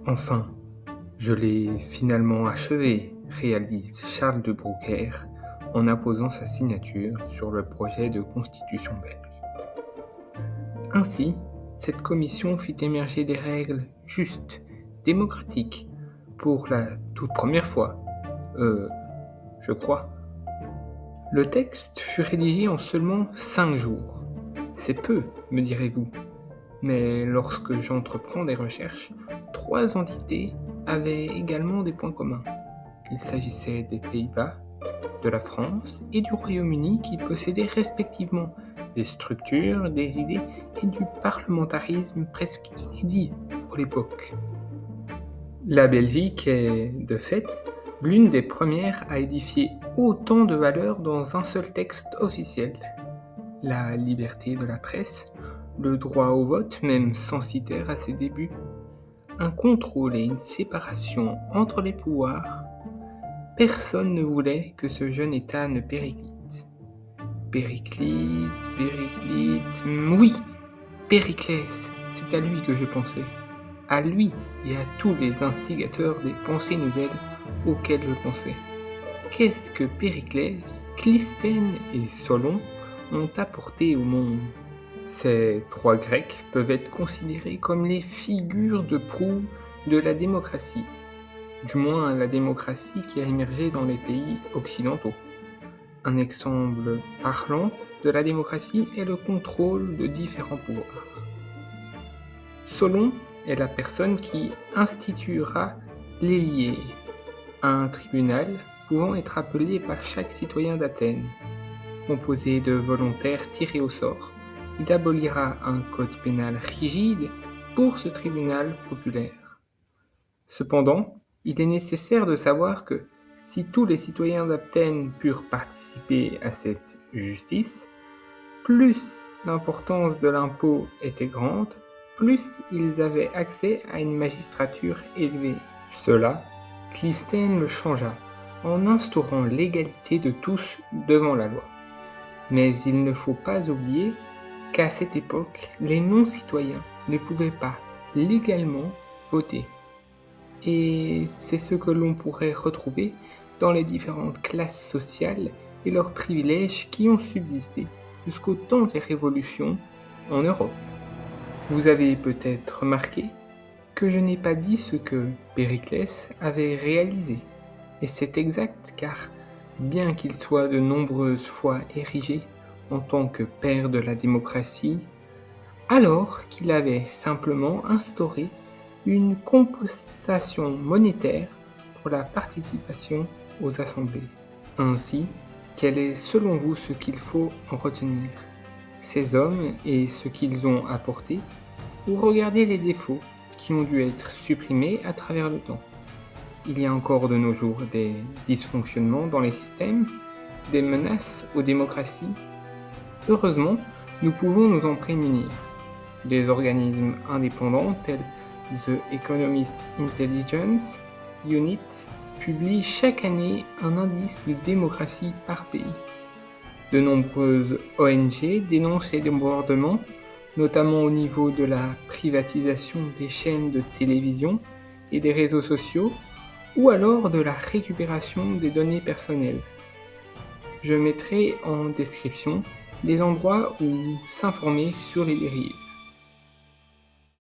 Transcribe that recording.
Enfin, je l'ai finalement achevé, réalise Charles de Broukère en apposant sa signature sur le projet de constitution belge. Ainsi, cette commission fit émerger des règles justes, démocratiques, pour la toute première fois, je crois. Le texte fut rédigé en seulement 5 jours. C'est peu, me direz-vous. Mais lorsque j'entreprends des recherches, 3 entités avaient également des points communs. Il s'agissait des Pays-Bas, de la France et du Royaume-Uni qui possédaient respectivement des structures, des idées et du parlementarisme presque inédit pour l'époque. La Belgique est, de fait, l'une des premières à édifier autant de valeurs dans un seul texte officiel. La liberté de la presse, le droit au vote, même censitaire à ses débuts, un contrôle et une séparation entre les pouvoirs. Personne ne voulait que ce jeune État ne périclite. Périclite, oui, Périclès, c'est à lui que je pensais. À lui et à tous les instigateurs des pensées nouvelles auxquelles je pensais. Qu'est-ce que Périclès, Clisthène et Solon ont apporté au monde? Ces 3 Grecs peuvent être considérés comme les figures de proue de la démocratie, du moins la démocratie qui a émergé dans les pays occidentaux. Un exemple parlant de la démocratie est le contrôle de différents pouvoirs. Solon est la personne qui instituera l'Élié, un tribunal pouvant être appelé par chaque citoyen d'Athènes. Composé de volontaires tirés au sort, il abolira un code pénal rigide pour ce tribunal populaire. Cependant, il est nécessaire de savoir que si tous les citoyens d'Athènes purent participer à cette justice, plus l'importance de l'impôt était grande, plus ils avaient accès à une magistrature élevée. Cela, Clisthène le changea en instaurant l'égalité de tous devant la loi. Mais il ne faut pas oublier qu'à cette époque, les non-citoyens ne pouvaient pas légalement voter. Et c'est ce que l'on pourrait retrouver dans les différentes classes sociales et leurs privilèges qui ont subsisté jusqu'au temps des révolutions en Europe. Vous avez peut-être remarqué que je n'ai pas dit ce que Périclès avait réalisé. Et c'est exact car, bien qu'il soit de nombreuses fois érigé en tant que père de la démocratie, alors qu'il avait simplement instauré une compensation monétaire pour la participation aux assemblées. Ainsi, quel est selon vous ce qu'il faut en retenir? Ces hommes et ce qu'ils ont apporté, ou regardez les défauts qui ont dû être supprimés à travers le temps? Il y a encore de nos jours des dysfonctionnements dans les systèmes, des menaces aux démocraties. Heureusement, nous pouvons nous en prémunir. Des organismes indépendants tels The Economist Intelligence Unit publient chaque année un indice de démocratie par pays. De nombreuses ONG dénoncent les débordements, notamment au niveau de la privatisation des chaînes de télévision et des réseaux sociaux, ou alors de la récupération des données personnelles. Je mettrai en description des endroits où s'informer sur les dérives.